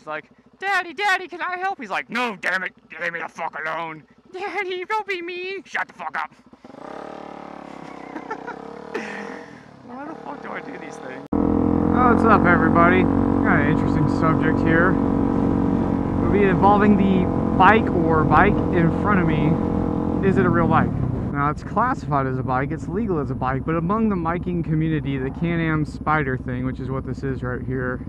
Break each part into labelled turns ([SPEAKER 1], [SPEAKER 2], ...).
[SPEAKER 1] like, Daddy, Daddy, can I help? He's like, no, damn it, leave me the fuck alone. Daddy, don't be mean. Shut the fuck up. Why the fuck do I do these things? Oh, what's up, everybody? Got an interesting subject here. It'll be involving the bike or bike in front of me. Is it a real bike? Now, it's classified as a bike, it's legal as a bike, but among the biking community, the Can-am Spyder thing, which is what this is right here,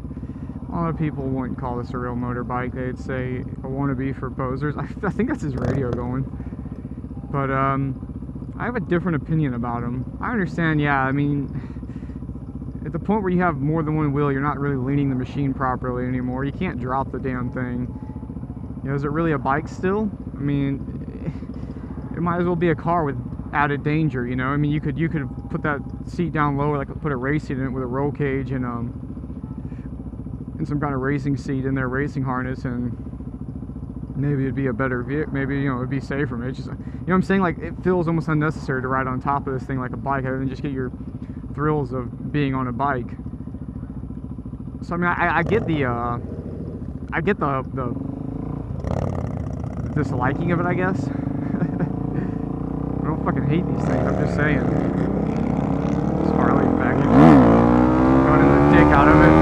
[SPEAKER 1] a lot of people wouldn't call this a real motorbike. They'd say a wannabe for posers. I think that's his radio going. But, I have a different opinion about him. I understand, yeah, I mean, at the point where you have more than one wheel, you're not really leaning the machine properly anymore. You can't drop the damn thing. You know, is it really a bike still? I mean, it might as well be a car with added danger, you know? I mean, you could put that seat down lower, like put a race seat in it with a roll cage and some kind of racing seat in there, racing harness, and maybe it'd be a better vehicle. Maybe, you know, it'd be safer. Maybe it's just, you know what I'm saying? Like, it feels almost unnecessary to ride on top of this thing like a bike other than just get your thrills of being on a bike. So, I mean, I get the disliking of it, I guess. I don't fucking hate these things, I'm just saying. This Harley back in, running the dick out of it.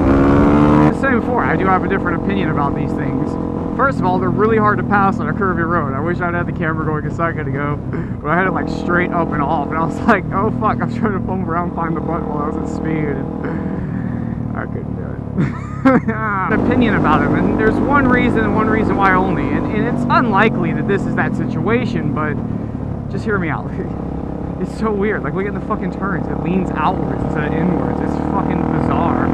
[SPEAKER 1] Like I was saying before, I do have a different opinion about these things. First of all, they're really hard to pass on a curvy road. I wish I'd had the camera going a second ago, but I had it like straight up and off, and I was like, oh fuck, I'm trying to fumble around, find the button while I was at speed, and I couldn't do it. An opinion about him, and there's one reason why only, and it's unlikely that this is that situation, but just hear me out. It's so weird. Like, look at the fucking turns. It leans outwards instead of inwards. It's fucking bizarre.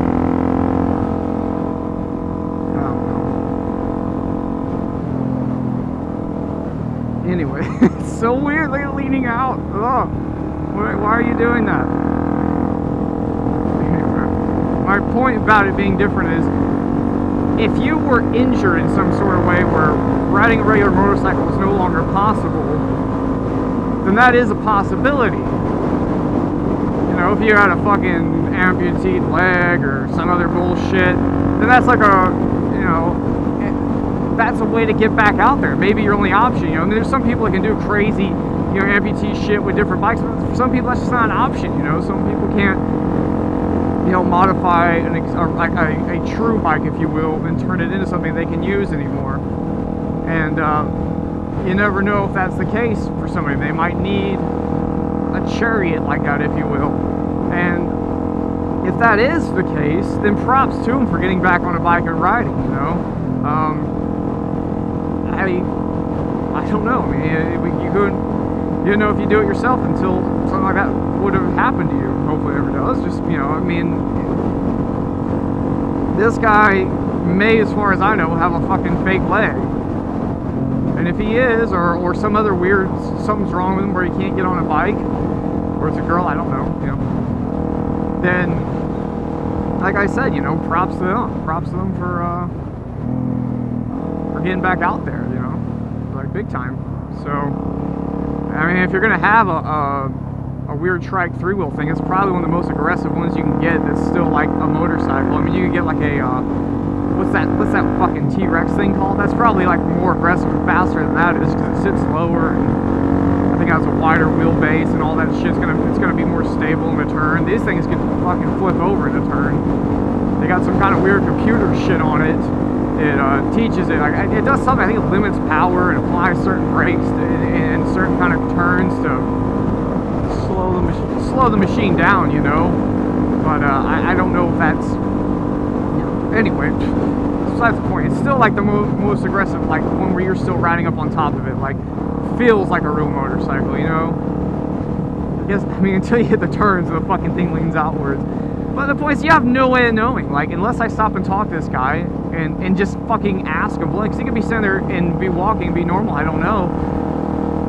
[SPEAKER 1] I don't know. Anyway, it's so weird. Look at it leaning out. Ugh. Why are you doing that? Anyway, my point about it being different is, if you were injured in some sort of way where riding a regular motorcycle is no longer possible, then that is a possibility. You know, if you had a fucking amputated leg or some other bullshit, then that's like a, you know, that's a way to get back out there. Maybe your only option, you know. And there's some people that can do crazy, you know, amputee shit with different bikes, but for some people that's just not an option, you know. Some people can't, you know, modify a true bike, if you will, and turn it into something they can use anymore. And, you never know if that's the case for somebody. They might need a chariot like that, if you will. And if that is the case, then props to them for getting back on a bike and riding, you know. I don't know. I mean, you know if you do it yourself until something like that would have happened to you. Hopefully it never does. Just, you know, I mean, this guy may, as far as I know, have a fucking fake leg. And if he is, or some other weird, something's wrong with him where he can't get on a bike, or it's a girl, I don't know, you know, then, like I said, you know, props to them for getting back out there, you know, like big time. So, I mean, if you're gonna have a weird Trike 3-wheel thing, it's probably one of the most aggressive ones you can get that's still like a motorcycle. I mean, you can get like a, what's that fucking T-Rex thing called? That's probably like more aggressive and faster than that is, because it sits lower and I think it has a wider wheelbase and all that shit's it's gonna be more stable in the turn. These things can fucking flip over in the turn. They got some kind of weird computer shit on it. It teaches it, like, it does something. I think it limits power and applies certain brakes in certain kind of turns to slow the machine down, you know. But I don't know if that's, you know, anyway, besides the point. It's still like the most aggressive, like one where you're still riding up on top of it, like feels like a real motorcycle, you know. I guess, I mean, until you hit the turns and the fucking thing leans outwards. But the point is, you have no way of knowing. Like, unless I stop and talk to this guy and just fucking ask him, because he could be sitting there and be walking, be normal, I don't know.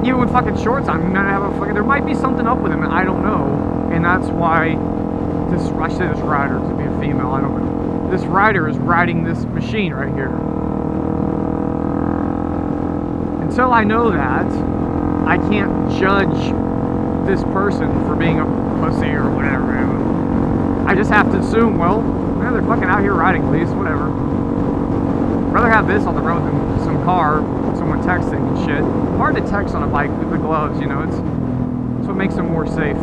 [SPEAKER 1] Even with fucking shorts on, there might be something up with him, I don't know. And that's why I say this rider to be a female, I don't know. This rider is riding this machine right here. Until I know that, I can't judge this person for being a pussy or whatever. I just have to assume, well, yeah, they're fucking out here riding, at least, whatever. rather have this on the road than some car, someone texting and shit. Hard to text on a bike with the gloves, you know, it's what makes them more safe.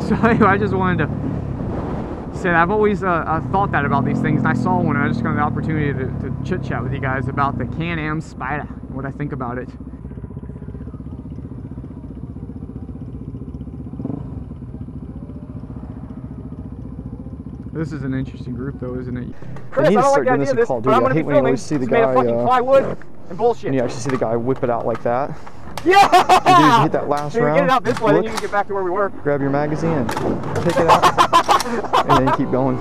[SPEAKER 1] So anyway, I just wanted to say that I've always thought that about these things, and I saw one and I just got the opportunity to chit chat with you guys about the Can-am Spyder, what I think about it. This is an interesting group though, isn't it?
[SPEAKER 2] Chris,
[SPEAKER 3] they need to start doing
[SPEAKER 2] like
[SPEAKER 3] this in Call of Duty. I hate when you always see the guy
[SPEAKER 2] plywood and bullshit.
[SPEAKER 3] and you actually see the guy whip it out like that.
[SPEAKER 2] Yeah!
[SPEAKER 3] You hit that last round.
[SPEAKER 2] Get it out this way, then you can get back to where we were.
[SPEAKER 3] Grab your magazine and take it out, and then keep going.